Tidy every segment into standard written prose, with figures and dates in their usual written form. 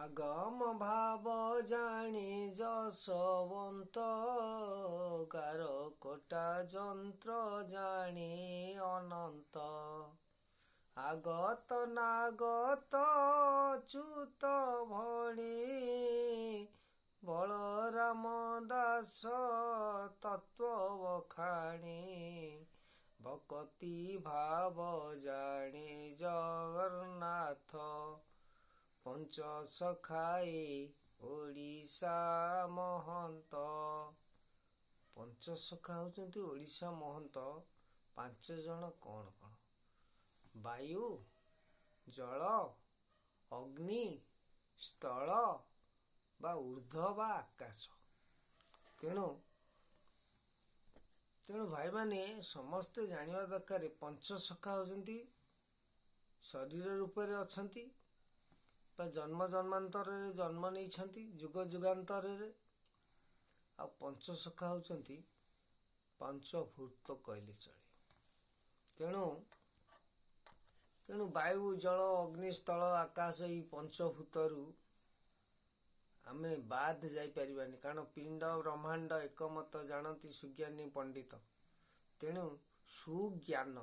ଆଗମ ଭାବ ଜାଣି ଯଶୋବନ୍ତ, ଗାର କଟା ଯନ୍ତ୍ର ଜାଣି ଅନନ୍ତ। আগত ନାଗତ ଚ୍ୟୁତ ଭଣି, ବଳରାମ ଦାସ ତତ୍ତ୍ୱ ବଖାଣି। ଭକତି ଭାବ ଜାଣି ଜଗନ୍ନାଥ, ପଞ୍ଚ ସଖାଏ ଓଡ଼ିଶା ମହନ୍ତ। ପଞ୍ଚସଖା ହେଉଛନ୍ତି ଓଡ଼ିଶା ମହନ୍ତ। 5 ଜଣ କ'ଣ କ'ଣ? ବାୟୁ, ଜଳ, ଅଗ୍ନି, ସ୍ଥଳ ବା ଊର୍ଦ୍ଧ୍ୱ ବା ଆକାଶ। ତେଣୁ ଭାଇମାନେ ସମସ୍ତେ ଜାଣିବା ଦରକାର, ପଞ୍ଚସଖା ହେଉଛନ୍ତି ଶରୀର ରୂପରେ ଅଛନ୍ତି ବା ଜନ୍ମ ଜନ୍ମାନ୍ତରରେ ଜନ୍ମ ନେଇଛନ୍ତି, ଯୁଗ ଯୁଗାନ୍ତରରେ। ଆଉ ପଞ୍ଚସଖା ହେଉଛନ୍ତି ପଞ୍ଚଭୂତ କହିଲେ ଚଳେ। ତେଣୁ ବାୟୁ, ଜଳ, ଅଗ୍ନି, ସ୍ଥଳ, ଆକାଶ, ଏଇ ପଞ୍ଚଭୂତରୁ ଆମେ ବାଦ ଯାଇପାରିବାନି। କାରଣ ପିଣ୍ଡ ବ୍ରହ୍ମାଣ୍ଡ ଏକମତ ଜାଣନ୍ତି ସୁଜ୍ଞାନୀ ପଣ୍ଡିତ। ତେଣୁ ସୁଜ୍ଞାନ,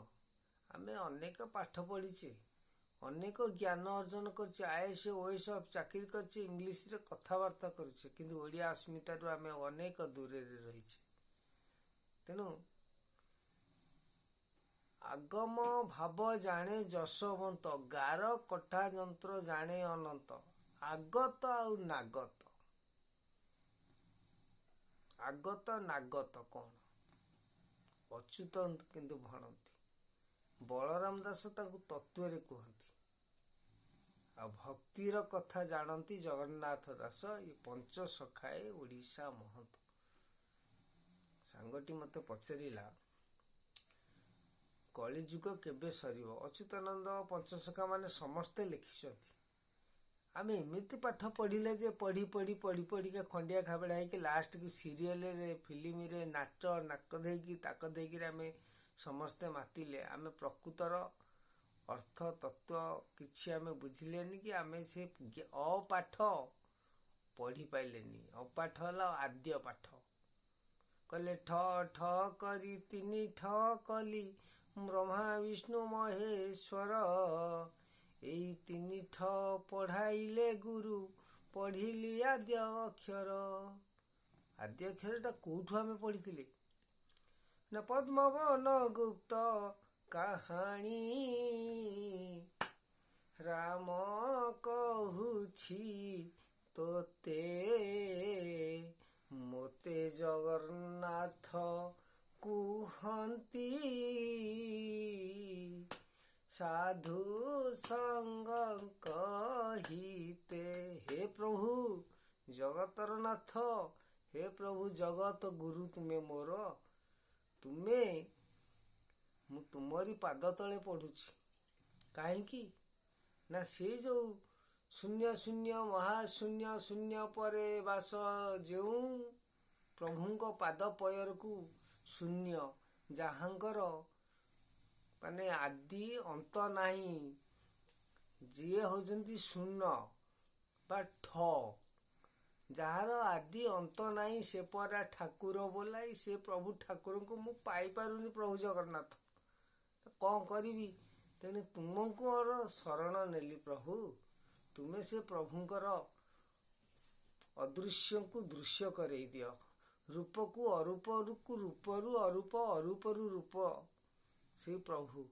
ଆମେ ଅନେକ ପାଠ ପଢ଼ିଛେ, ଅନେକ ଜ୍ଞାନ ଅର୍ଜନ କରିଛେ, IAS OAS ଚାକିରି କରିଛେ, ଇଂଲିଶରେ କଥାବାର୍ତ୍ତା କରୁଛେ, କିନ୍ତୁ ଓଡ଼ିଆ अस्ମିତାରୁ ଆମେ ଅନେକ ଦୂରରେ ରହିଛେ। ତେଣୁ ଆଗମ ଭାବ ଜାଣେ ଯଶୋବନ୍ତ, ଗାର କଟା ଯନ୍ତ୍ର ଜାଣେ ଅନନ୍ତ। ଆଗତ ଆଉ ନାଗତ। ଆଗତ ନାଗତ କ'ଣ? ଅଚ୍ୟୁତ କିନ୍ତୁ ଭଣନ୍ତି। ବଳରାମ ଦାସ ତାଙ୍କୁ ତତ୍ତ୍ୱରେ କୁହନ୍ତି। ଆଉ ଭକ୍ତିର କଥା ଜାଣନ୍ତି ଜଗନ୍ନାଥ ଦାସ। ଏ ପଞ୍ଚ ସଖାଏ ଓଡ଼ିଶା ମହନ୍ତ। ସାଙ୍ଗଟି ମୋତେ ପଚାରିଲା, କଳିଯୁଗ କେବେ ସରିବ? ଅଚ୍ୟୁତାନନ୍ଦ ପଞ୍ଚସଖା ମାନେ ସମସ୍ତେ ଲେଖିଛନ୍ତି। ଆମେ ଏମିତି ପାଠ ପଢ଼ିଲେ ଯେ ପଢ଼ିକା ଖଣ୍ଡିଆ ଖାବଡ଼ା ହେଇକି ଲାଷ୍ଟକୁ ସିରିଏଲରେ, ଫିଲ୍ମରେ, ନାକ ଦେଇକି ତାକ ଦେଇକିରି ଆମେ ସମସ୍ତେ ମାତିଲେ। ଆମେ ପ୍ରକୃତର ଅର୍ଥ ତତ୍ତ୍ୱ କିଛି ଆମେ ବୁଝିଲେନି କି ଆମେ ସେ ଅପାଠ ପଢ଼ିପାରିଲେନି। ଅପାଠ ହେଲା ଆଦ୍ୟ ପାଠ। କହିଲେ ଠ ଠ କରି 3 ଠ କଲି, ବ୍ରହ୍ମା ବିଷ୍ଣୁ ମହେଶ୍ୱର। ଏଇ 3 ଠ ପଢ଼ାଇଲେ ଗୁରୁ, ପଢ଼ିଲି ଆଦ୍ୟ ଅକ୍ଷର। ଆଦ୍ୟ ଅକ୍ଷରଟା କୋଉଠୁ ଆମେ ପଢ଼ିଥିଲେ ନା ପଦ୍ମବନ ଗୁପ୍ତ କାହାଣୀ। ରାମ କହୁଛି ତୋତେ, ମୋତେ ଜଗନ୍ନାଥ କୁହନ୍ତି। ସାଧୁ ସଙ୍ଗଙ୍କ ହିତେ। ହେ ପ୍ରଭୁ ଜଗତର ନାଥ, ହେ ପ୍ରଭୁ ଜଗତ ଗୁରୁ ତୁମେ ମୋର। ମୁଁ ତୁମରି ପାଦ ତଳେ ପଢ଼ୁଛି। କାହିଁକି ନା ସେ ଯୋଉ ଶୂନ୍ୟ ଶୂନ୍ୟ ମହାଶୂନ୍ୟ, ଶୂନ୍ୟ ପରେ ବାସ, ଯେଉଁ ପ୍ରଭୁଙ୍କ ପାଦ ପୟରକୁ ଶୂନ୍ୟ, ଯାହାଙ୍କର ମାନେ ଆଦି ଅନ୍ତ ନାହିଁ, ଯିଏ ହଉଛନ୍ତି ଶୂନ ବା ଠ, ଯାହାର ଆଦି ଅନ୍ତ ନାହିଁ, ସେ ପରା ଠାକୁର ବୋଲାଇ। ସେ ପ୍ରଭୁ ଠାକୁରଙ୍କୁ ମୁଁ ପାଇପାରୁନି। ପ୍ରଭୁ ଜଗନ୍ନାଥ କ'ଣ କରିବି? ତେଣୁ ତୁମକୁ ଶରଣ ନେଲି ପ୍ରଭୁ। ତୁମେ ସେ ପ୍ରଭୁଙ୍କର ଅଦୃଶ୍ୟକୁ ଦୃଶ୍ୟ କରେଇ ଦିଅ। ରୂପକୁ ଅରୂପରୁ ରୂପରୁ ଅରୂପ, ଅରୂପରୁ ରୂପ। ସେ ପ୍ରଭୁ,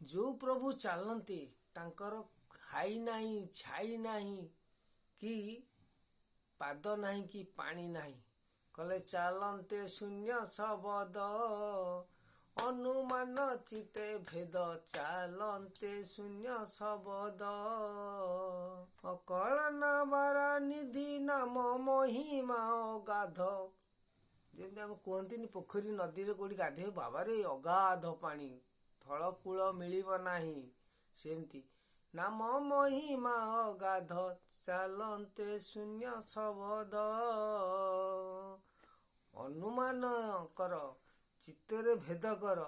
ଯୋଉ ପ୍ରଭୁ ଚାଲନ୍ତି, ତାଙ୍କର ହାଇ ନାହିଁ, ଛାଇ ନାହିଁ, କି ପାଦ ନାହିଁ, କି ପାଣି ନାହିଁ। କଲେ ଚାଲନ୍ତେ ଶୂନ୍ୟ ଶବଦ, ଅନୁମାନ ଚିତେ ଭେଦ। ଚାଲନ୍ତେ ଶୂନ୍ୟ ଶବଦ, ଅକଳନା ବାରା ନିଧି ନାମ ମହିମା ଅଗାଧ। ଯେମିତି ଆମେ କୁହନ୍ତିନି ପୋଖରୀ ନଦୀରେ କୋଉଠି ଗାଧେଇ, ବାବାରେ ଅଗାଧ ପାଣି, ଥଳକୂଳ ମିଳିବ ନାହିଁ। ସେମିତି ନାମ ମହିମା ଅଗାଧ, ଚାଲନ୍ତେ ଶୂନ୍ୟ ଶବଦ। ଅନୁମାନ କର, ଚିତ୍ତରେ ଭେଦ କର।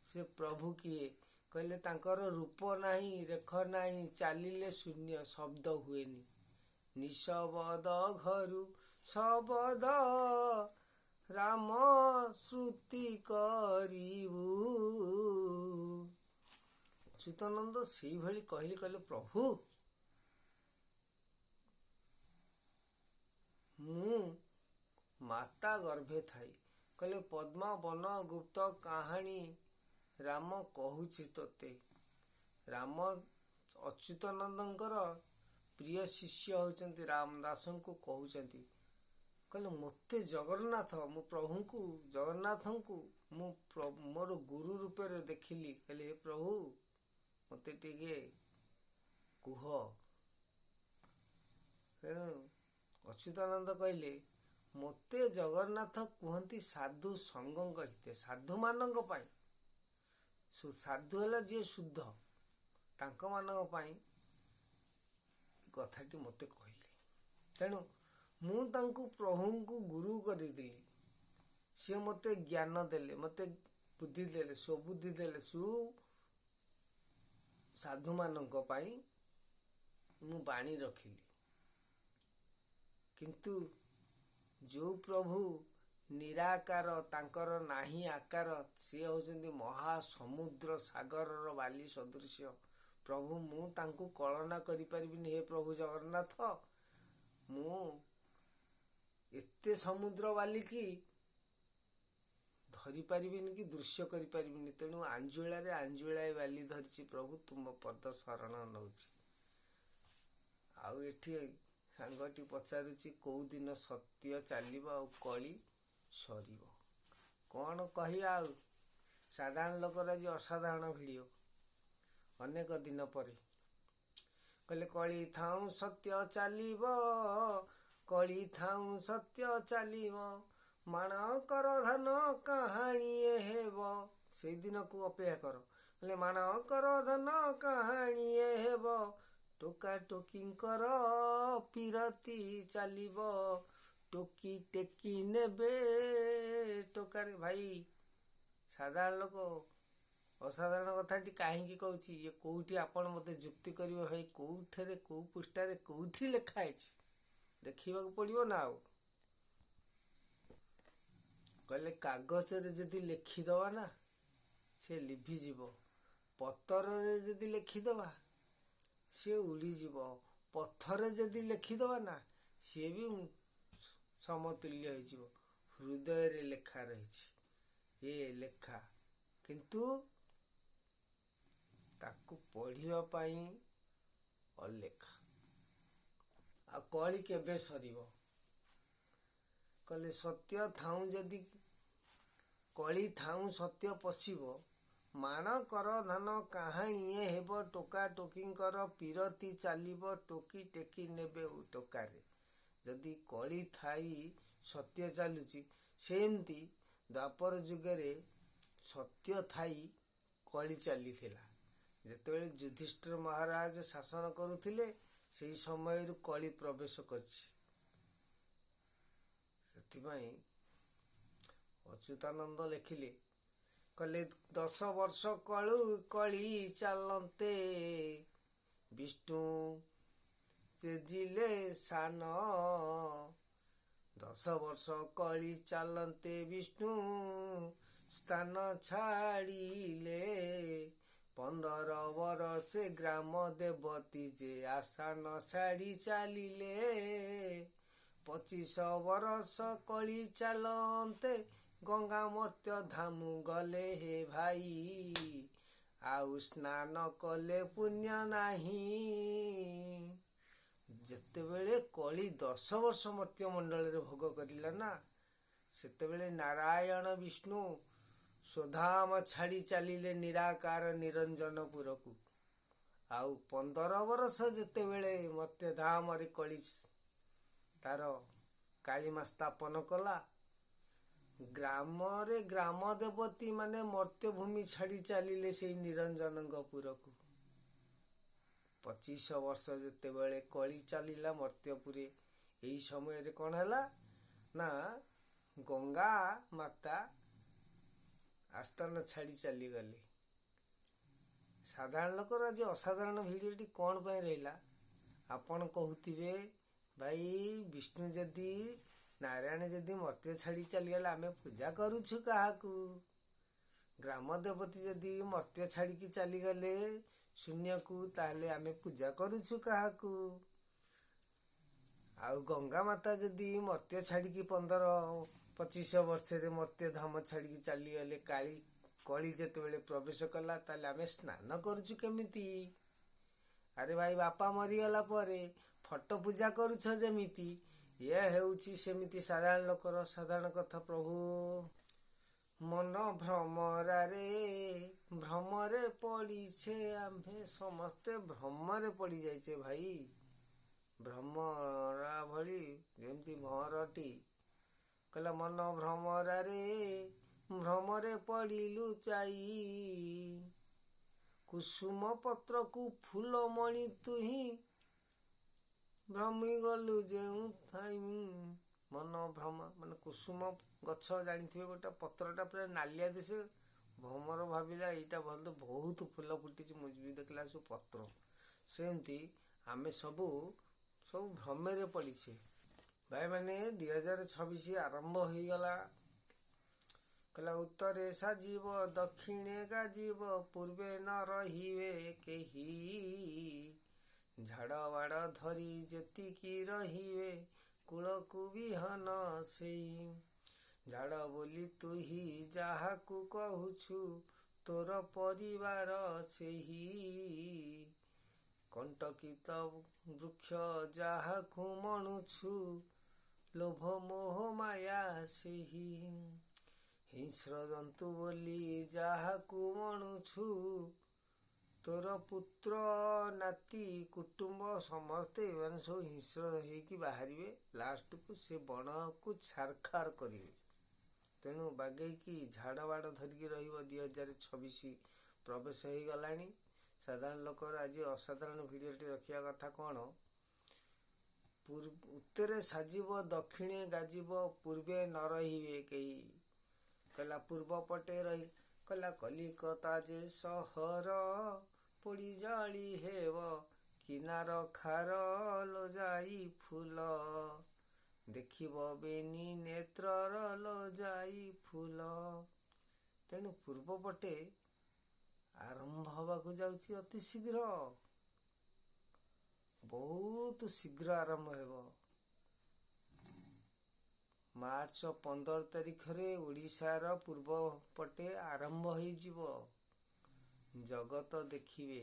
ସେ ପ୍ରଭୁ କିଏ? କହିଲେ ତାଙ୍କର ରୂପ ନାହିଁ, ରେଖ ନାହିଁ, ଚାଲିଲେ ଶୂନ୍ୟ, ଶବ୍ଦ ହୁଏନି। ନିଶବଦ ଘରୁ ଶବଦ ରାମ ଶ୍ରୁତି କରିବୁ। ଅଚ୍ୟୁତାନନ୍ଦ ସେଇଭଳି କହିଲେ ପ୍ରଭୁ ମୁଁ ମାତା ଗର୍ଭେ ଥାଇ, କହିଲେ ପଦ୍ମବନ ଗୁପ୍ତ କାହାଣୀ ରାମ କହୁଛି ତୋତେ। ରାମ ଅଚ୍ୟୁତାନନ୍ଦଙ୍କର ପ୍ରିୟ ଶିଷ୍ୟ ହେଉଛନ୍ତି ରାମଦାସଙ୍କୁ କହୁଛନ୍ତି, କହିଲେ ମୋତେ ଜଗନ୍ନାଥ, ମୁଁ ପ୍ରଭୁଙ୍କୁ ଜଗନ୍ନାଥଙ୍କୁ ମୁଁ ମୋର ଗୁରୁ ରୂପରେ ଦେଖିଲି। କହିଲେ ହେ ପ୍ରଭୁ ମୋତେ ଟିକେ କୁହ। ତେଣୁ ଅଚ୍ୟୁତାନନ୍ଦ କହିଲେ ମୋତେ ଜଗନ୍ନାଥ କୁହନ୍ତି ସାଧୁ ସଙ୍ଗଙ୍କ ହିତେ, ସାଧୁମାନଙ୍କ ପାଇଁ। ସାଧୁ ହେଲା ଯିଏ ଶୁଦ୍ଧ, ତାଙ୍କମାନଙ୍କ ପାଇଁ କଥାଟି ମୋତେ କହିଲେ। ତେଣୁ ମୁଁ ତାଙ୍କୁ ପ୍ରଭୁଙ୍କୁ ଗୁରୁ କରିଦେଲି। ସିଏ ମୋତେ ଜ୍ଞାନ ଦେଲେ, ମୋତେ ବୁଦ୍ଧି ଦେଲେ, ସୁବୁଦ୍ଧି ଦେଲେ। ସାଧୁମାନଙ୍କ ପାଇଁ ମୁଁ ବାଣୀ ରଖିଲି। କିନ୍ତୁ ଯେଉଁ ପ୍ରଭୁ ନିରାକାର, ତାଙ୍କର ନାହିଁ ଆକାର, ସିଏ ହେଉଛନ୍ତି ମହାସମୁଦ୍ର ସାଗରର ବାଲି ସଦୃଶ୍ୟ। ପ୍ରଭୁ ମୁଁ ତାଙ୍କୁ କଳନା କରିପାରିବିନି। ହେ ପ୍ରଭୁ ଜଗନ୍ନାଥ, ମୁଁ ଏତେ ସମୁଦ୍ର ବାଲିକି ଧରିପାରିବିନି କି ଦୃଶ୍ୟ କରିପାରିବିନି। ତେଣୁ ଆଞ୍ଜୁଳାରେ ଆଞ୍ଜୁଳାଏ ବାଲି ଧରିଛି ପ୍ରଭୁ, ତୁମ ପଦ ଶରଣ ନେଉଛି। ଆଉ ଏଠି ସାଙ୍ଗଟି ପଚାରୁଛି କୋଉ ଦିନ ସତ୍ୟ ଚାଲିବ ଆଉ କଳି ସରିବ। କ'ଣ କହିବା ଆଉ, ସାଧାରଣ ଲୋକର ଆଜି ଅସାଧାରଣ ଭିଡ଼ିଓ। ଅନେକ ଦିନ ପରେ କହିଲେ କଳି ଥାଉ ସତ୍ୟ ଚାଲିବ, କଳି ଥାଉ ସତ୍ୟ ଚାଲିବ, ମାଣକର ଧନ କାହାଣୀଏ ହେବ। ସେଇଦିନକୁ ଅପେକ୍ଷା କର। କହିଲେ ମାଣକର ଧନ କାହାଣୀଏ ହେବ, ଟୋକା ଟୋକିଙ୍କର ପିରତି ଚାଲିବ, ଟୋକି ଟେକି ନେବେ ଟୋକାରେ। ଭାଇ ସାଧାରଣ ଲୋକ ଅସାଧାରଣ କଥାଟି କାହିଁକି କହୁଛି, ଇଏ କୋଉଠି ଆପଣ ମୋତେ ଯୁକ୍ତି କରିବେ ଭାଇ, କୋଉଠାରେ କୋଉ ପୃଷ୍ଠାରେ କୋଉଠି ଲେଖା ହେଇଛି ଦେଖିବାକୁ ପଡ଼ିବ ନା। ଆଉ କହିଲେ କାଗଜରେ ଯଦି ଲେଖିଦବା ନା ସେ ଲିଭିଯିବ, ପତରରେ ଯଦି ଲେଖିଦବା ସିଏ ଉଡ଼ିଯିବ, ପଥରେ ଯଦି ଲେଖିଦବା ନା ସିଏ ବି ସମତୁଲ୍ୟ ହେଇଯିବ। ହୃଦୟରେ ଲେଖା ରହିଛି ଏ ଲେଖା, କିନ୍ତୁ ତାକୁ ପଢ଼ିବା ପାଇଁ ଅଲେଖା। ଆଉ କଳି କେବେ ସରିବ? କହିଲେ ସତ୍ୟ ଥାଉ ଯଦି କଳି ଥାଉ ସତ୍ୟ ପଶିବ, ମାଣ କର ଧାନ କାହାଣୀଏ ହେବ, ଟୋକା ଟୋକିଙ୍କର ପିରତି ଚାଲିବ, ଟୋକି ଟେକି ନେବେ ଟୋକାରେ। ଯଦି କଳି ଥାଇ ସତ୍ୟ ଚାଲୁଛି, ସେମିତି ଦ୍ୱାପର ଯୁଗରେ ସତ୍ୟ ଥାଇ କଳି ଚାଲିଥିଲା। ଯେତେବେଳେ ଯୁଧିଷ୍ଠିର ମହାରାଜ ଶାସନ କରୁଥିଲେ, ସେଇ ସମୟରୁ କଳି ପ୍ରବେଶ କରିଛି। ସେଥିପାଇଁ ଅଚ୍ୟୁତାନନ୍ଦ ଲେଖିଲେ, କହିଲେ 10 ବର୍ଷ କଳି ଚାଲନ୍ତେ, ବିଷ୍ଣୁ ତେଜିଲେ ସାନ। 10 ବର୍ଷ କଳି ଚାଲନ୍ତେ, ବିଷ୍ଣୁ ସ୍ଥାନ ଛାଡ଼ିଲେ, 15 ବରଷେ ଗ୍ରାମ ଦେବତୀ ଯେ ଆସାନ ଛାଡ଼ି ଚାଲିଲେ, 25 ବରଷ କଳି ଚାଲନ୍ତେ, ଗଙ୍ଗା ମର୍ତ୍ତ୍ୟ ଧାମୁ ଗଲେ ହେ ଭାଇ, ଆଉ ସ୍ନାନ କଲେ ପୁଣ୍ୟ ନାହିଁ। ଯେତେବେଳେ କଳି 10 ବର୍ଷ ମର୍ତ୍ତ୍ୟ ମଣ୍ଡଳରେ ଭୋଗ କରିଲା ନା, ସେତେବେଳେ ନାରାୟଣ ବିଷ୍ଣୁ ସ୍ୱଧାମ ଛାଡ଼ି ଚାଲିଲେ ନିରାକାର ନିରଞ୍ଜନପୁରକୁ। ଆଉ 15 ବର୍ଷ ଯେତେବେଳେ ମର୍ତ୍ତ୍ୟଧାମରେ କଳି ତାର କାଳିମା ସ୍ଥାପନ କଲା, ଗ୍ରାମରେ ଗ୍ରାମ ଦେବତୀ ମାନେ ମର୍ତ୍ତ୍ୟଭୂମି ଛାଡ଼ି ଚାଲିଲେ ସେଇ ନିରଞ୍ଜନଙ୍କ ପୁରକୁ। 25 ବର୍ଷ ଯେତେବେଳେ କଳି ଚାଲିଲା ମର୍ତ୍ତ୍ୟପୁରେ, ଏଇ ସମୟରେ କ'ଣ ହେଲା ନା ଗଙ୍ଗା ମାତା ଆସ୍ଥାନ ଛାଡ଼ି ଚାଲିଗଲେ। ସାଧାରଣ ଲୋକର ଆଜି ଅସାଧାରଣ ଭିଡ଼ିଓଟି କ'ଣ ପାଇଁ ରହିଲା? ଆପଣ କହୁଥିବେ ଭାଇ ବିଷ୍ଣୁ ଯଦି ନାରାୟଣ ଯଦି ମର୍ତ୍ତ୍ୟ ଛାଡ଼ି ଚାଲିଗଲେ ଆମେ ପୂଜା କରୁଛୁ କାହାକୁ? ଗ୍ରାମ ଦେବତୀ ଯଦି ମର୍ତ୍ତ୍ୟ ଛାଡ଼ିକି ଚାଲିଗଲେ ଶୂନ୍ୟକୁ, ତାହେଲେ ଆମେ ପୂଜା କରୁଛୁ କାହାକୁ? ଆଉ ଗଙ୍ଗା ମାତା ଯଦି ମର୍ତ୍ତ୍ୟ ଛାଡ଼ିକି 15-25 ବର୍ଷରେ ମର୍ତ୍ତ୍ୟ ଧାମ ଛାଡ଼ିକି ଚାଲିଗଲେ, କଳି ଯେତେବେଳେ ପ୍ରବେଶ କଲା, ତାହେଲେ ଆମେ ସ୍ନାନ କରୁଛୁ କେମିତି? ଆରେ ଭାଇ, ବାପା ମରିଗଲା ପରେ ଫଟୋ ପୂଜା କରୁଛ ଯେମିତି, ଇଏ ହେଉଛି ସେମିତି ସାଧାରଣ ଲୋକର ସାଧାରଣ କଥା। ପ୍ରଭୁ ମନ ଭ୍ରମରାରେ ଭ୍ରମରେ ପଡ଼ିଛେ, ଆମ୍ଭେ ସମସ୍ତେ ଭ୍ରମରେ ପଡ଼ିଯାଇଛେ ଭାଇ। ଭ୍ରମରା ଭଳି ଯେମିତି ଭଁରଟି କହିଲା, ମନ ଭ୍ରମରାରେ ଭ୍ରମରେ ପଡ଼ିଲୁ ଯାଇ, କୁସୁମ ପତ୍ରକୁ ଫୁଲମଣି ତୁହି ଭ୍ରମି ଗଲୁ ଯେଉଁ ଥାଇ। ମନ ଭ୍ରମ ମାନେ କୁସୁମ ଗଛ ଜାଣିଥିବେ, ଗୋଟେ ପତ୍ରଟା ପୁରା ନାଲିଆ ଦିଶେ। ଭ୍ରମର ଭାବିଲା ଏଇଟା ଭଲ, ବହୁତ ଫୁଲ ଫୁଟିଛି, ମୁଁ ବି ଦେଖିଲା ସବୁ ପତ୍ର। ସେମିତି ଆମେ ସବୁ ଭ୍ରମରେ ପଡ଼ିଛେ ଭାଇମାନେ। 2026 ଆରମ୍ଭ ହେଇଗଲା। କହିଲା, ଉତ୍ତରେ ସାଜିବ ଦକ୍ଷିଣେ ଗାଜିବ, ପୂର୍ବେ ନ ରହିବେ କେହି, ଝାଡ଼ ବାଡ଼ ଧରି ଯେତିକି ରହିବେ, କୂଳକୁ ବିହନ ସେଇ। ଝାଡ଼ ବୋଲି ତୁହି ଯାହାକୁ କହୁଛୁ, ତୋର ପରିବାର ସେହି। କଣ୍ଟକିତ ବୃକ୍ଷ ଯାହାକୁ ମଣୁଛୁ, ଲୋଭ ମୋହ ମାୟା ସେହି। ହିଂସ୍ର ଜନ୍ତୁ ବୋଲି ଯାହାକୁ ମଣୁଛୁ, ତୋର ପୁତ୍ର ନାତି କୁଟୁମ୍ବ ସମସ୍ତେ ଏମାନେ ସବୁ ହିଂସ୍ର ହେଇକି ବାହାରିବେ। ଲାଷ୍ଟକୁ ସେ ବଣକୁ ଛାରଖାର କରିବେ। ତେଣୁ ବାଗେଇକି ଝାଡ଼ ବାଡ଼ ଧରିକି ରହିବ। 2026 ପ୍ରବେଶ ହେଇଗଲାଣି। ସାଧାରଣ ଲୋକର ଆଜି ଅସାଧାରଣ ଭିଡ଼ିଓଟି ରଖିବା କଥା କ'ଣ? ଉତ୍ତରେ ସାଜିବ ଦକ୍ଷିଣେ ଗାଜିବ, ପୂର୍ବେ ନ ରହିବେ କେହି। କହିଲା ପୂର୍ବ ପଟେ ରହି, କହିଲା କଲିକତା ଯେ ସହର, ପୋଡ଼ି ଜଳି ହେବ କିନାର ଖାର, ଲୋ ଯାଇ ଫୁଲ ଦେଖିବ ବେନି ନେତ୍ରର, ଲୋ ଯାଇ ଫୁଲ। ତେଣୁ ପୂର୍ବ ପଟେ ଆରମ୍ଭ ହବାକୁ ଯାଉଛି ଅତି ଶୀଘ୍ର, ବହୁତ ଶୀଘ୍ର ଆରମ୍ଭ ହେବ। ମାର୍ଚ୍ଚ 15 ତାରିଖରେ ଓଡ଼ିଶାର ପୂର୍ବ ପଟେ ଆରମ୍ଭ ହେଇଯିବ। ଜଗତ ଦେଖିବେ।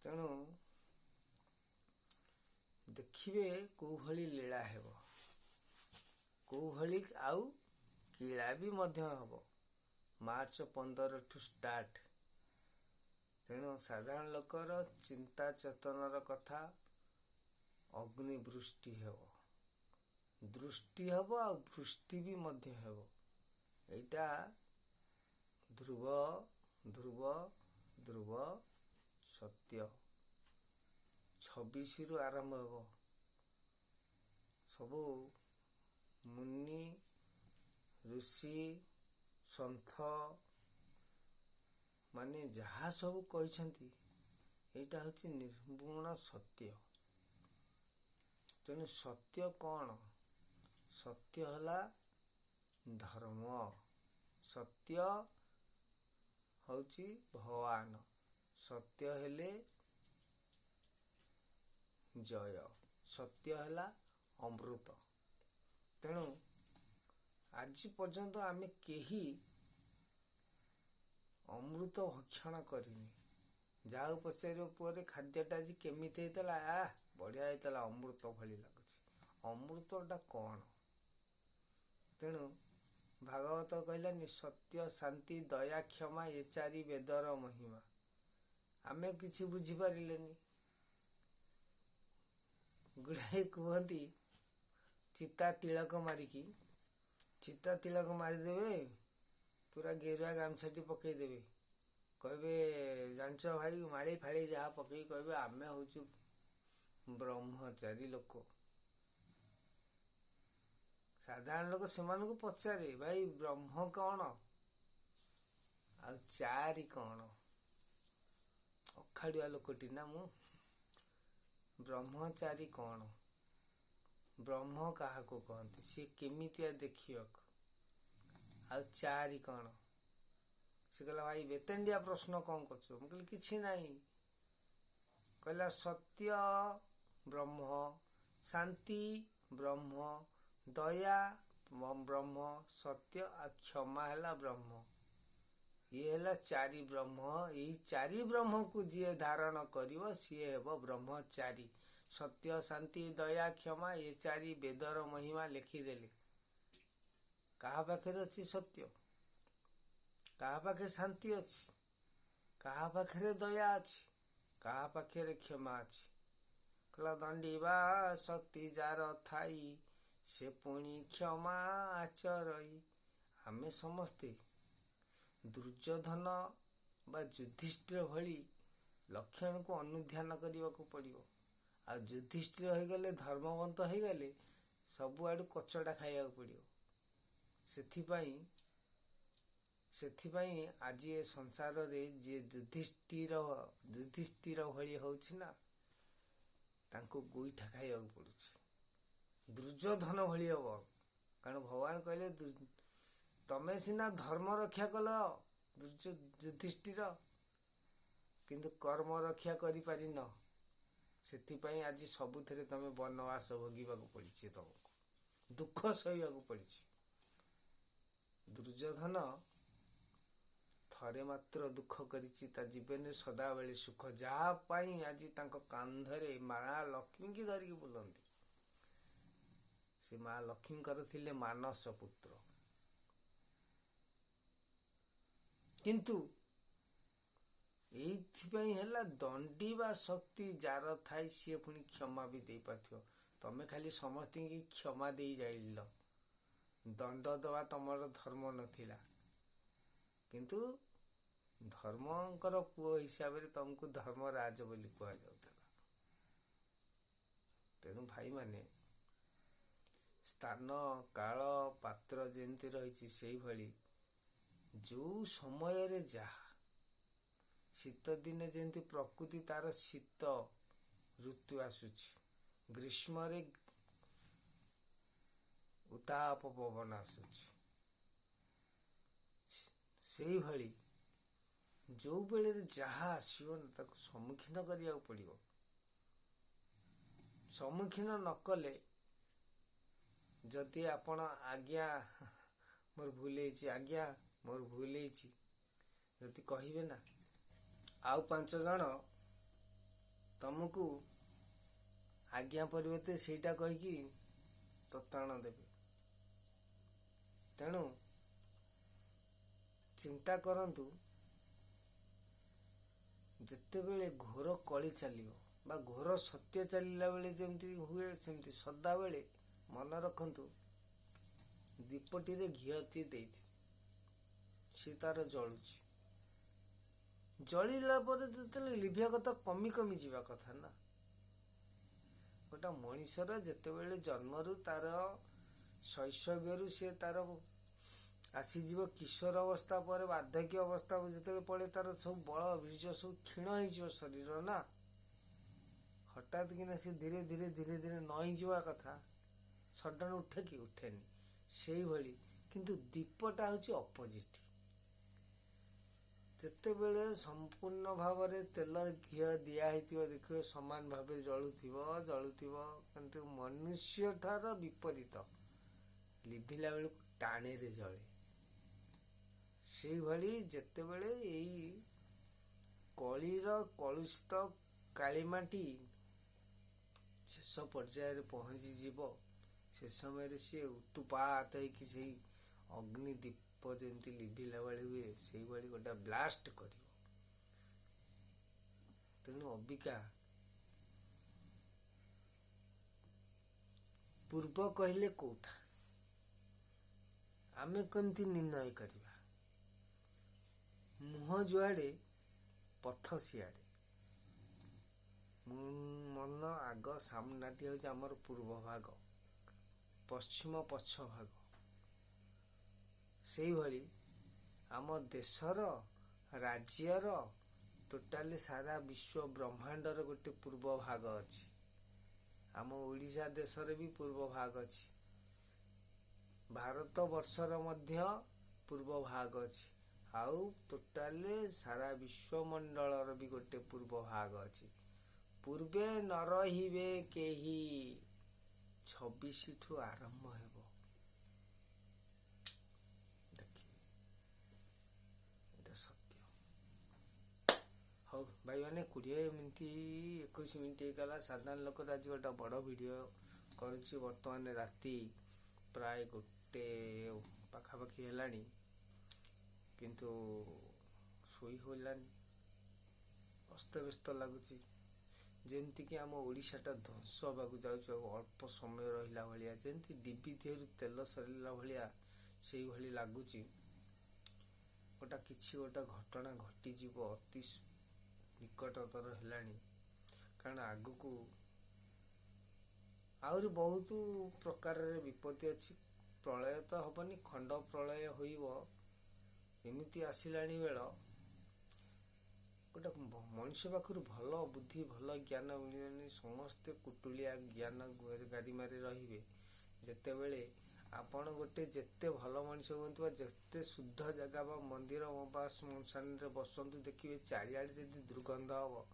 ତେଣୁ ଦେଖିବେ କୋଉ ଭଳି ଲୀଳା ହେବ, କୋଉ ଭଳି ଆଉ କୀଳା ବି ମଧ୍ୟ ହେବ। ମାର୍ଚ୍ଚ 15ଠୁ ଷ୍ଟାର୍ଟ। ତେଣୁ ସାଧାରଣ ଲୋକର ଚିନ୍ତା ଚେତନାର କଥା, ଅଗ୍ନି ବୃଷ୍ଟି ହେବ, ଦୃଷ୍ଟି ହେବ ଆଉ ବୃଷ୍ଟି ବି ମଧ୍ୟ ହେବ। ଏଇଟା ଧ୍ରୁବ ଧ୍ରୁବ ଧ୍ରୁବ ସତ୍ୟ। 26ରୁ ଆରମ୍ଭ ହେବ। ସବୁ ମୁନି ଋଷି ସନ୍ଥ ମାନେ ଯାହା ସବୁ କହିଛନ୍ତି, ଏଇଟା ହେଉଛି ନିର୍ଗୁଣ ସତ୍ୟ। ତେଣୁ ସତ୍ୟ କ'ଣ? ସତ୍ୟ ହେଲା ଧର୍ମ, ସତ୍ୟ ହେଉଛି ଭଗବାନ, ସତ୍ୟ ହେଲେ ଜୟ, ସତ୍ୟ ହେଲା ଅମୃତ। ତେଣୁ ଆଜି ପର୍ଯ୍ୟନ୍ତ ଆମେ କେହି ଅମୃତ ଭକ୍ଷଣ କରିନି। ଯାହାକୁ ପଚାରିବ ପୁଅରେ ଖାଦ୍ୟଟା ଆଜି କେମିତି ହେଇଥିଲା, ବଢ଼ିଆ ହେଇଥିଲା, ଅମୃତ ଭଳି ଲାଗୁଛି। ଅମୃତଟା କ'ଣ? ତେଣୁ ଭାଗବତ କହିଲାନି, ସତ୍ୟ ଶାନ୍ତି ଦୟା କ୍ଷମା ଏ ଚାରି ବେଦର ମହିମା। ଆମେ କିଛି ବୁଝିପାରିଲେନି। ଗୁଡ଼ାଏ କୁହନ୍ତି ଚିତା ତିଳକ ମାରିକି, ଚିତା ତିଳକ ମାରିଦେବେ, ପୁରା ଗେରୁଆ ଗାମୁଛାଟି ପକେଇଦେବେ, କହିବେ ଜାଣିଛ ଭାଇ, ମାଳି ଫାଳି ଯାହା ପକେଇକି କହିବେ ଆମେ ହଉଛୁ ବ୍ରହ୍ମଚାରୀ ଲୋକ। ସାଧାରଣ ଲୋକ ସେମାନଙ୍କୁ ପଚାରେ, ଭାଇ ବ୍ରହ୍ମ କ'ଣ ଆଉ ଚାରି କ'ଣ? ଅଖାଡୁଆ ଲୋକଟି ନା ମୁଁ। ବ୍ରହ୍ମଚାରୀ କ'ଣ? ବ୍ରହ୍ମ କାହାକୁ କହନ୍ତି? ସିଏ କେମିତିଆ ଦେଖିବାକୁ? ଆଉ ଚାରି କ'ଣ? ସେ କହିଲା ଭାଇ ବେତେଣ୍ଡିଆ ପ୍ରଶ୍ନ କ'ଣ କରୁଛୁ? ମୁଁ କହିଲି କିଛି ନାହିଁ। କହିଲା ସତ୍ୟ ବ୍ରହ୍ମ, ଶାନ୍ତି ବ୍ରହ୍ମ, ଦୟା ବ୍ରହ୍ମ, ସତ୍ୟ ଆଉ କ୍ଷମା ହେଲା ବ୍ରହ୍ମ। ଇଏ ହେଲା ଚାରି ବ୍ରହ୍ମ। ଏଇ ଚାରି ବ୍ରହ୍ମକୁ ଯିଏ ଧାରଣ କରିବ ସିଏ ହେବ ବ୍ରହ୍ମଚାରୀ। ସତ୍ୟ, ଶାନ୍ତି, ଦୟା, କ୍ଷମା ଏ ଚାରି ବେଦର ମହିମା ଲେଖିଦେଲେ। କାହା ପାଖରେ ଅଛି ସତ୍ୟ? କାହା ପାଖରେ ଶାନ୍ତି ଅଛି? କାହା ପାଖରେ ଦୟା ଅଛି? କାହା ପାଖରେ କ୍ଷମା ଅଛି? କହିଲା ଦଣ୍ଡିବା ଶକ୍ତି ଯାର ଥାଇ, ସେ ପୁଣି କ୍ଷମା ଆଚରଇ। ଆମେ ସମସ୍ତେ ଦୁର୍ଯ୍ୟୋଧନ ବା ଯୁଧିଷ୍ଠିର ଭଳି ଲକ୍ଷଣକୁ ଅନୁଧ୍ୟାନ କରିବାକୁ ପଡ଼ିବ। ଆଉ ଯୁଧିଷ୍ଠିର ହେଇଗଲେ, ଧର୍ମବନ୍ତ ହେଇଗଲେ, ସବୁଆଡ଼ୁ କଚଡ଼ା ଖାଇବାକୁ ପଡ଼ିବ। ସେଥିପାଇଁ ଆଜି ଏ ସଂସାରରେ ଯିଏ ଯୁଧିଷ୍ଠିର ଭଳି ହଉଛି ନା, ତାଙ୍କୁ ଗୋଇଠା ଖାଇବାକୁ ପଡୁଛି। ଦୁର୍ଯ୍ୟୋଧନ ଭଳି ହବ। କାରଣ ଭଗବାନ କହିଲେ ତମେ ସିନା ଧର୍ମ ରକ୍ଷା କଲ ଯୁଧିଷ୍ଠିର, କିନ୍ତୁ କର୍ମ ରକ୍ଷା କରିପାରିନ। ସେଥିପାଇଁ ଆଜି ସବୁଥିରେ ତମେ ବନବାସ ଭୋଗିବାକୁ ପଡିଛି, ତମକୁ ଦୁଃଖ ସହିବାକୁ ପଡିଛି। ଦୁର୍ଯ୍ୟୋଧନ ଥରେ ମାତ୍ର ଦୁଃଖ କରିଛି, ତା ଜୀବନରେ ସଦାବେଳେ ସୁଖ। ଯାହା ପାଇଁ ଆଜି ତାଙ୍କ କାନ୍ଧରେ ମା ଲକ୍ଷ୍ମୀକି ଧରିକି ବୁଲନ୍ତି। ସେ ମା ଲକ୍ଷ୍ମୀଙ୍କର ଥିଲେ ମାନସ ପୁତ୍ର। କିନ୍ତୁ ଏଇଥିପାଇଁ ହେଲା ଦଣ୍ଡିବା ଶକ୍ତି ଯାର ଥାଏ, ସିଏ ପୁଣି କ୍ଷମା ବି ଦେଇପାରୁଥିବ। ତମେ ଖାଲି ସମସ୍ତଙ୍କୁ କ୍ଷମା ଦେଇ ଯାଇଲ, ଦଣ୍ଡ ଦେବା ତମର ଧର୍ମ ନଥିଲା। କିନ୍ତୁ ଧର୍ମଙ୍କର ପୁଅ ହିସାବରେ ତମକୁ ଧର୍ମରାଜ ବୋଲି କୁହାଯାଉଥିଲା। ତେଣୁ ଭାଇମାନେ, ସ୍ଥାନ କାଳ ପାତ୍ର ଯେମିତି ରହିଛି, ସେଇଭଳି ଯୋଉ ସମୟରେ ଯାହା, ଶୀତ ଦିନେ ଯେମିତି ପ୍ରକୃତି ତାର ଶୀତ ଋତୁ ଆସୁଛି, ଗ୍ରୀଷ୍ମରେ ଉତ୍ତାପ ପବନ ଆସୁଛି, ସେଇଭଳି ଯୋଉ ବେଳରେ ଯାହା ଆସିବ ନା, ତାକୁ ସମ୍ମୁଖୀନ କରିବାକୁ ପଡିବ। ସମ୍ମୁଖୀନ ନ କଲେ, ଯଦି ଆପଣ ଆଜ୍ଞା ମୋର ଭୁଲ ହେଇଛି, ଆଜ୍ଞା ମୋର ଭୁଲ ହେଇଛି ଯଦି କହିବେ ନା, ଆଉ 5 ଜଣ ତମକୁ ଆଜ୍ଞା ପରିବର୍ତ୍ତେ ସେଇଟା କହିକି ତତାଣ ଦେବେ। ତେଣୁ ଚିନ୍ତା କରନ୍ତୁ, ଯେତେବେଳେ ଘୋର କଳି ଚାଲିବ ବା ଘୋର ସତ୍ୟ ଚାଲିଲା ବେଳେ ଯେମିତି ହୁଏ, ସେମିତି ସଦାବେଳେ ମନେ ରଖନ୍ତୁ, ଦୀପଟିରେ ଘିଅଟି ଦେଇଥିବେ, ସେ ତାର ଜଳୁଛି। ଜଳିଲା ପରେ ଯେତେବେଳେ ଲିଭିବା କଥା, କମି କମି ଯିବା କଥା ନା। ଗୋଟେ ମଣିଷର ଯେତେବେଳେ ଜନ୍ମରୁ ତାର ଶୈଶବ୍ୟରୁ ସେ ତାର ଆସିଯିବ କିଶୋର ଅବସ୍ଥା, ପରେ ବାର୍ଦ୍ଧକ୍ୟ ଅବସ୍ଥାକୁ ଯେତେବେଳେ ପଡ଼େ, ତାର ସବୁ ବଳ ବୀର୍ଯ୍ୟ ସବୁ କ୍ଷୀଣ ହେଇଯିବ ଶରୀର ନା। ହଠାତ୍ କିନା ସେ ଧୀରେ ଧୀରେ ନଇଁଯିବା କଥା, ସଡନ ଉଠେ କି? ଉଠେନି। ସେଇଭଳି କିନ୍ତୁ ଦୀପଟା ହଉଛି ଅପୋଜିଟ୍। ଯେତେବେଳେ ସମ୍ପୂର୍ଣ୍ଣ ଭାବରେ ତେଲ ଘିଅ ଦିଆ ହେଇଥିବ, ଦେଖିବ ସମାନ ଭାବେ ଜଳୁଥିବ। କିନ୍ତୁ ମନୁଷ୍ୟ ଠାର ବିପରୀତ, ଲିଭିଲା ବେଳକୁ ଟାଣେରେ ଜଳେ। ସେଇଭଳି ଯେତେବେଳେ ଏଇ କଳିର କଳୁଷିତ କାଳିମାଟି ଶେଷ ପର୍ଯ୍ୟାୟରେ ପହଞ୍ଚିଯିବ, ସେ ସମୟରେ ସିଏ ଉତ୍ତୁପାତ ହେଇକି ସେଇ ଅଗ୍ନି ଦୀପ ଯେମିତି ଲିଭିଲା ବେଳେ ହୁଏ, ସେଇଭଳି ଗୋଟେ ବ୍ଲାଷ୍ଟ କରିବ। ତେଣୁ ଅବିକା ପୂର୍ବ କହିଲେ କୋଉଟା, ଆମେ କେମିତି ନିର୍ଣ୍ଣୟ କରିବା? ମୁହଁ ଯୁଆଡେ ପଥ ସିଆଡେ। ମନ ଆଗ ସାମ୍ନାଟି ହଉଛି ଆମର ପୂର୍ବ ଭାଗ, ପଶ୍ଚିମ ପଛ ଭାଗ। ସେଇଭଳି ଆମ ଦେଶର, ରାଜ୍ୟର, ଟୋଟାଲି ସାରା ବିଶ୍ୱ ବ୍ରହ୍ମାଣ୍ଡର ଗୋଟେ ପୂର୍ବ ଭାଗ ଅଛି। ଆମ ଓଡ଼ିଶା ଦେଶରେ ବି ପୂର୍ବ ଭାଗ ଅଛି, ଭାରତ ବର୍ଷର ମଧ୍ୟ ପୂର୍ବ ଭାଗ ଅଛି, ଆଉ ଟୋଟାଲି ସାରା ବିଶ୍ୱମଣ୍ଡଳର ବି ଗୋଟେ ପୂର୍ବ ଭାଗ ଅଛି। ପୂର୍ବେ ନ ରହିବେ କେହି 26ଠୁ ଆରମ୍ଭ ହେବ। ଦେଖିବେ, ଏଇଟା ସତ୍ୟ। ହଉ ଭାଇମାନେ, 20 ମିନିଟ୍ 21 ମିନିଟ୍ ହେଇଗଲା। ସାଧାରଣ ଲୋକର ଆଜି ଗୋଟେ ବଡ଼ ଭିଡ଼ିଓ କରୁଛି। ବର୍ତ୍ତମାନ ରାତି ପ୍ରାୟ 1 ପାଖାପାଖି ହେଲାଣି, କିନ୍ତୁ ଶୋଇ ହେଲାନି, ଅସ୍ତବ୍ୟସ୍ତ ଲାଗୁଛି। ଯେମିତିକି ଆମ ଓଡ଼ିଶାଟା ଧ୍ୱଂସ ହେବାକୁ ଯାଉଛି, ଆଉ ଅଳ୍ପ ସମୟ ରହିଲା ଭଳିଆ, ଯେମିତି ଡିବି ଦେହରୁ ତେଲ ସରିଲା ଭଳିଆ ସେଇଭଳି ଲାଗୁଛି। କିଛି ଗୋଟେ ଘଟଣା ଘଟିଯିବ, ଅତି ନିକଟତର ହେଲାଣି। କାରଣ ଆଗକୁ ଆହୁରି ବହୁତ ପ୍ରକାରରେ ବିପତ୍ତି ଅଛି। ପ୍ରଳୟ ତ ହବନି, ଖଣ୍ଡ ପ୍ରଳୟ ହୋଇବ। ଏମିତି ଆସିଲାଣି ବେଳ, ଗୋଟେ ମଣିଷ ପାଖରୁ ଭଲ ବୁଦ୍ଧି, ଭଲ ଜ୍ଞାନ ମିଳିବନି। ସମସ୍ତେ କୁଟୁଳିଆ ଜ୍ଞାନ ଗାରିମାରେ ରହିବେ। ଯେତେବେଳେ ଆପଣ ଗୋଟେ ଯେତେ ଭଲ ମଣିଷ ହୁଅନ୍ତୁ ବା ଯେତେ ଶୁଦ୍ଧ ଜାଗା ବା ମନ୍ଦିର ବା ଶ୍ମଶାନରେ ବସନ୍ତୁ, ଦେଖିବେ ଚାରିଆଡ଼େ ଯଦି ଦୁର୍ଗନ୍ଧ ହବ,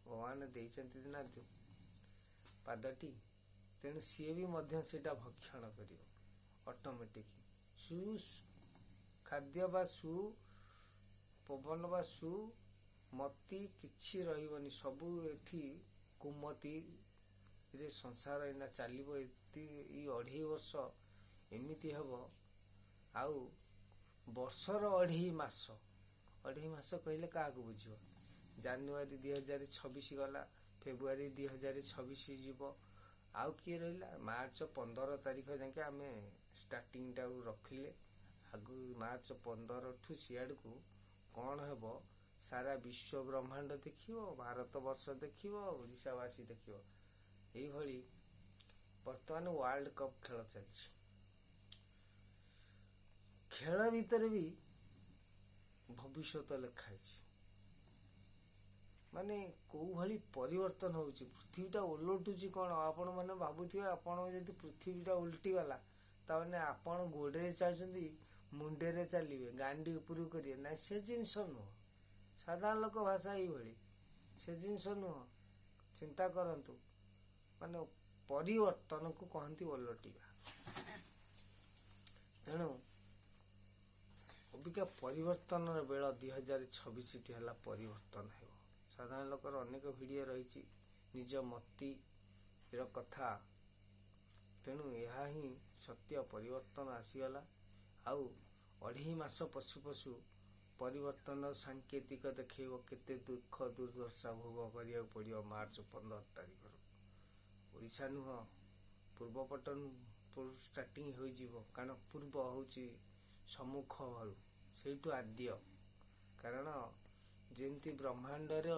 ଭଗବାନ ଦେଇଛନ୍ତି ନା ପାଦଟି, ତେଣୁ ସିଏ ବି ମଧ୍ୟ ସେଇଟା ଭକ୍ଷଣ କରିବ ଅଟୋମେଟିକ୍। ଖାଦ୍ୟ ବା ପବନ ବା ମତି କିଛି ରହିବନି, ସବୁ ଏଠି କୁମତିରେ ସଂସାର ଏଇନା ଚାଲିବ। ଏଇ 2.5 ବର୍ଷ ଏମିତି ହେବ। ଆଉ ବର୍ଷର 2.5 ମାସ, 2.5 ମାସ କହିଲେ କାହାକୁ ବୁଝିବ? ଜାନୁଆରୀ 2026 ଗଲା, ଫେବୃଆରୀ 2026 ଯିବ, ଆଉ କିଏ ରହିଲା? ମାର୍ଚ୍ଚ 15 ତାରିଖ ଯାକେ ଆମେ ଷ୍ଟାର୍ଟିଂଟାକୁ ରଖିଲେ, ଆଗକୁ ମାର୍ଚ୍ଚ 15ଠୁ ସିଆଡ଼କୁ କ'ଣ ହେବ? ସାରା ବିଶ୍ୱ ବ୍ରହ୍ମାଣ୍ଡ ଦେଖିବ, ଭାରତ ବର୍ଷ ଦେଖିବ, ଓଡ଼ିଶାବାସୀ ଦେଖିବ। ଏଇଭଳି ବର୍ତ୍ତମାନ ୱାର୍ଲଡ କପ୍ ଖେଳ ଚାଲିଛି। ଖେଳ ଭିତରେ ବି ଭବିଷ୍ୟତ ଲେଖା ହେଇଛି। ମାନେ କୋଉ ଭଳି ପରିବର୍ତ୍ତନ ହେଉଛି, ପୃଥିବୀଟା ଓଲଟୁଛି। କ'ଣ ଆପଣ ମାନେ ଭାବୁଥିବେ, ଆପଣ ଯଦି ପୃଥିବୀଟା ଓଲଟିଗଲା, ତାମାନେ ଆପଣ ଗୋଡ଼ରେ ଚାଲୁଛନ୍ତି, ମୁଣ୍ଡରେ ଚାଲିବେ, ଗାଣ୍ଡି ଉପରକୁ କରିବେ? ନାଇଁ, ସେ ଜିନିଷ ନୁହଁ। ସାଧାରଣ ଲୋକ ଭାଷା ଏଇଭଳି, ସେ ଜିନିଷ ନୁହଁ। ଚିନ୍ତା କରନ୍ତୁ, ମାନେ ପରିବର୍ତ୍ତନକୁ କହନ୍ତି ଓଲଟିବା। ତେଣୁ ଅବିକା ପରିବର୍ତ୍ତନର ବେଳ 2026ଟି ହେଲା, ପରିବର୍ତ୍ତନ ହେବ। ସାଧାରଣ ଲୋକର ଅନେକ ଭିଡ଼ିଓ ରହିଛି, ନିଜ ମତିର କଥା। ତେଣୁ ଏହା ହିଁ ସତ୍ୟ, ପରିବର୍ତ୍ତନ ଆସିଗଲା। ଆଉ 2.5 ମାସ ପଶୁ ପଶୁ ପରିବର୍ତ୍ତନ ସାଙ୍କେତିକ ଦେଖେଇବ। କେତେ ଦୁଃଖ ଦୁର୍ଦ୍ଦଶା ଭୋଗ କରିବାକୁ ପଡ଼ିବ ମାର୍ଚ୍ଚ 15 ତାରିଖରୁ। ଓଡ଼ିଶା ନୁହଁ, ପୂର୍ବପଟ ଷ୍ଟାର୍ଟିଂ ହୋଇଯିବ। କାରଣ ପୂର୍ବ ହେଉଛି ସମ୍ମୁଖ ଭଳୁ, ସେଇଠୁ ଆଦ୍ୟ। କାରଣ ଯେମିତି ବ୍ରହ୍ମାଣ୍ଡର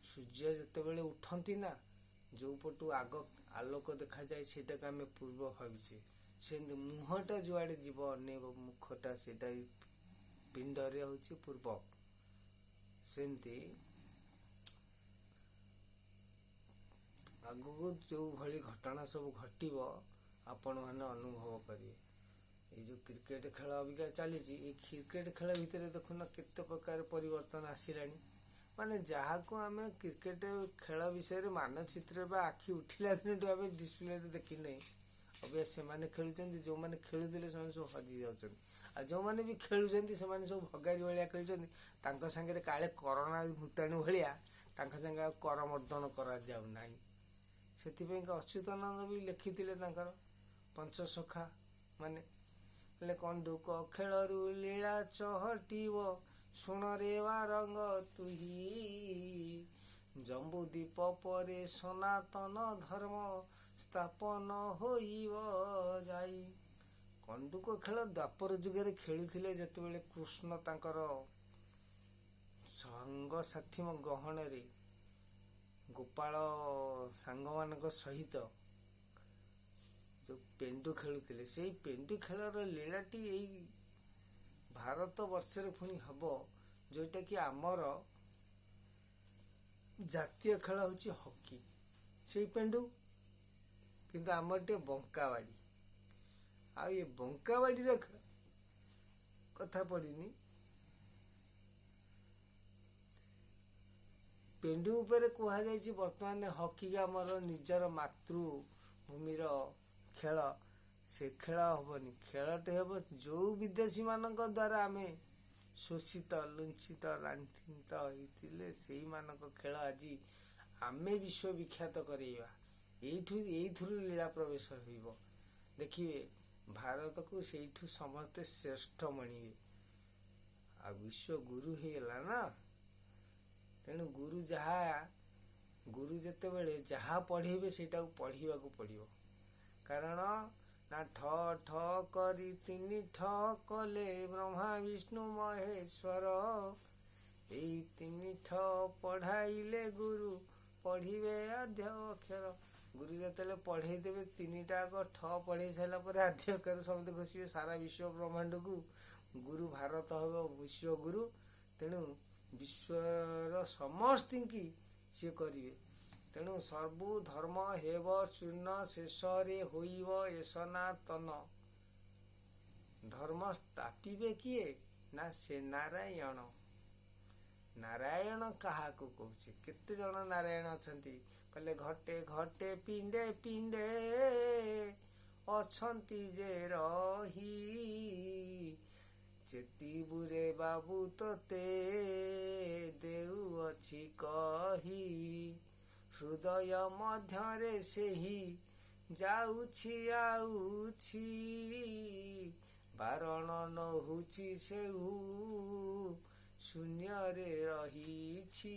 ସୂର୍ଯ୍ୟ ଯେତେବେଳେ ଉଠନ୍ତି ନା, ଯେଉଁ ପଟୁ ଆଗ ଆଲୋକ ଦେଖାଯାଏ, ସେଇଟାକୁ ଆମେ ପୂର୍ବ ଭାବିଛେ। ସେମିତି ମୁହଁଟା ଯୁଆଡ଼େ ଯିବ, ଅନେକ ମୁଖଟା ସେଇଟା ପିଣ୍ଡରେ ହେଉଛି ପୂର୍ବ। ସେମିତି ଆଗକୁ ଯେଉଁ ଭଳି ଘଟଣା ସବୁ ଘଟିବ, ଆପଣମାନେ ଅନୁଭବ କରିବେ। ଏଇ ଯେଉଁ କ୍ରିକେଟ ଖେଳ ଅବିକା ଚାଲିଛି, ଏଇ କ୍ରିକେଟ ଖେଳ ଭିତରେ ଦେଖୁନ କେତେ ପ୍ରକାର ପରିବର୍ତ୍ତନ ଆସିଲାଣି। ମାନେ ଯାହାକୁ ଆମେ କ୍ରିକେଟ ଖେଳ ବିଷୟରେ ମାନଚିତ୍ର ବା ଆଖି ଉଠିଲା ଦିନଠୁ ଆମେ ଡିସପ୍ଲେରେ ଦେଖିନେ, ଅବିକା ସେମାନେ ଖେଳୁଛନ୍ତି। ଯେଉଁମାନେ ଖେଳୁଥିଲେ ସେମାନେ ସବୁ ହଜି ଯାଉଛନ୍ତି, ଆଉ ଯେଉଁମାନେ ବି ଖେଳୁଛନ୍ତି ସେମାନେ ସବୁ ଭଗାରୀ ଭଳିଆ ଖେଳୁଛନ୍ତି। ତାଙ୍କ ସାଙ୍ଗରେ କାଳେ କରୋନା ଭୂତାଣୁ ଭଳିଆ ତାଙ୍କ ସାଙ୍ଗେ ଆଉ କରମର୍ଦ୍ଦନ କରାଯାଉ ନାହିଁ। ସେଥିପାଇଁକା ଅଚ୍ୟୁତାନନ୍ଦ ବି ଲେଖିଥିଲେ ତାଙ୍କର ପଞ୍ଚସଖା ମାନେ, ହେଲେ କଣ୍ଡୁକ ଖେଳରୁ ଲୀଳା ଚହଟିବ, ଶୁଣରେ ବାରଙ୍ଗ ତୁହି, ଜମ୍ବୁଦ୍ୱୀପ ପରେ ସନାତନ ଧର୍ମ ସ୍ଥାପନ ହୋଇବ ଯାଇ। କଣ୍ଡୁକ ଖେଳ ଦ୍ୱାପର ଯୁଗରେ ଖେଳୁଥିଲେ, ଯେତେବେଳେ କୃଷ୍ଣ ତାଙ୍କର ସାଙ୍ଗସାଥୀ ଗହଣରେ ଗୋପାଳ ସାଙ୍ଗମାନଙ୍କ ସହିତ ଯେଉଁ ପେଣ୍ଡୁ ଖେଳୁଥିଲେ, ସେଇ ପେଣ୍ଡୁ ଖେଳର ଲୀଳାଟି ଏଇ ଭାରତ ବର୍ଷରେ ପୁଣି ହେବ, ଯେଉଁଟାକି ଆମର ଜାତୀୟ ଖେଳ ହେଉଛି ହକି। ସେଇ ପେଣ୍ଡୁ କିନ୍ତୁ ଆମର ଟିକେ ବଙ୍କାବାଡ଼ି। ଆଉ ଏ ବଙ୍କାବାଡ଼ିର କଥା ପଡ଼ିନି। ପେଣ୍ଡୁ ଉପରେ କୁହାଯାଇଛି ବର୍ତ୍ତମାନ ହକି ଆମର ନିଜର ମାତୃଭୂମିର ଖେଳ। ସେ ଖେଳ ହବନି, ଖେଳଟେ ହେବ ଯେଉଁ ବିଦେଶୀମାନଙ୍କ ଦ୍ୱାରା ଆମେ ଶୋଷିତ, ଲୁଞ୍ଛିତ, ଲାଞ୍ଛିତ ହେଇଥିଲେ ସେଇମାନଙ୍କ ଖେଳ ଆଜି ଆମେ ବିଶ୍ୱବିଖ୍ୟାତ କରେଇବା। ଏଇଥିରୁ ଲୀଳା ପ୍ରବେଶ ହେବ। ଦେଖିବେ ଭାରତକୁ ସେଇଠୁ ସମସ୍ତେ ଶ୍ରେଷ୍ଠ ମଣିବେ। ଆଉ ବିଶ୍ୱ ଗୁରୁ ହେଇଗଲା ନା, ତେଣୁ ଗୁରୁ ଯେତେବେଳେ ଯାହା ପଢ଼େଇବେ ସେଇଟାକୁ ପଢ଼ିବାକୁ ପଡ଼ିବ। କାରଣ ନା ଠ ଠ କରି ତିନି ଠ କଲେ ବ୍ରହ୍ମା ବିଷ୍ଣୁ ମହେଶ୍ୱର। ଏଇ ତିନି ଠ ପଢ଼ାଇଲେ ଗୁରୁ ପଢ଼ିବେ ଆଦ୍ୟ ଅକ୍ଷର। ଗୁରୁ ଯେତେବେଳେ ପଢ଼େଇ ଦେବେ ତିନିଟା ଠ ପଢ଼େଇ ସାରିଲା ପରେ ଆଦ୍ୟ ଅକ୍ଷର ସମସ୍ତେ ଘୋଷିବେ ସାରା ବିଶ୍ୱ ବ୍ରହ୍ମାଣ୍ଡକୁ। ଗୁରୁ ଭାରତ ହେବ ବିଶ୍ୱଗୁରୁ। ତେଣୁ ବିଶ୍ୱର ସମସ୍ତିଙ୍କି ସିଏ କରିବେ। ତେଣୁ ସବୁ ଧର୍ମ ହେବ ଶୂନ୍ୟ, ଶେଷରେ ହୋଇବ ଏ ସନାତନ। ଧର୍ମ ସ୍ଥାପିବେ କିଏ? ନା ସେ ନାରାୟଣ। ନାରାୟଣ କାହାକୁ କହୁଛି? କେତେ ଜଣ ନାରାୟଣ ଅଛନ୍ତି? କହିଲେ ଘଟେ ଘଟେ ପିଣ୍ଡେ ପିଣ୍ଡେ ଅଛନ୍ତି ଯେ ରହି। ଚେତିବୁରେ ବାବୁ ତୋତେ ଦେଉଅଛି କହି। ହୃଦୟ ମଧ୍ୟରେ ସେହି ଯାଉଛି ଆଉଛି। ବାରଣ ନହୁଛି ସେଉ ଶୂନ୍ୟରେ ରହିଛି।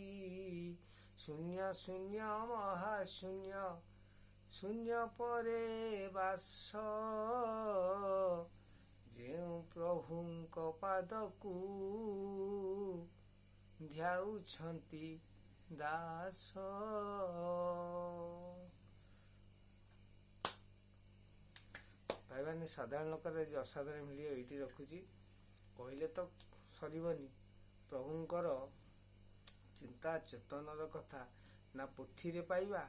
ଶୂନ୍ୟ ଶୂନ୍ୟ ମହାଶୂନ୍ୟ, ଶୂନ୍ୟ ପରେ ବାସ। ଯେଉଁ ପ୍ରଭୁଙ୍କ ପାଦକୁ ଧ୍ୟାଉଛନ୍ତି ଦାସ। ଭାଇମାନେ, ସାଧାରଣ ଲୋକର ଆଜି ଅସାଧାରଣ ଭିଡ଼ିଓ ଏଇଠି ରଖୁଛି। କହିଲେ ତ ସରିବନି। ପ୍ରଭୁଙ୍କର ଚିନ୍ତା ଚେତନର କଥା ନା ପୋଥିରେ ପାଇବା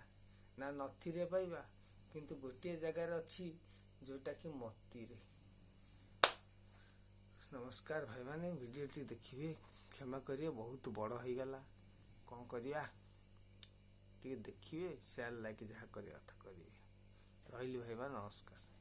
ନା ନଥିରେ ପାଇବା, କିନ୍ତୁ ଗୋଟିଏ ଜାଗାରେ ଅଛି ଯେଉଁଟାକି ମତିରେ। ନମସ୍କାର ଭାଇମାନେ, ଭିଡ଼ିଓଟି ଦେଖିବେ, କ୍ଷମା କରିବେ, ବହୁତ ବଡ଼ ହେଇଗଲା, କ'ଣ କରିବା। ଟିକେ ଦେଖିବେ, ସେୟାର ଲାଇକ୍ ଯାହା କରିବା କଥା କରିବେ। ରହିଲି ଭାଇମାନେ, ନମସ୍କାର।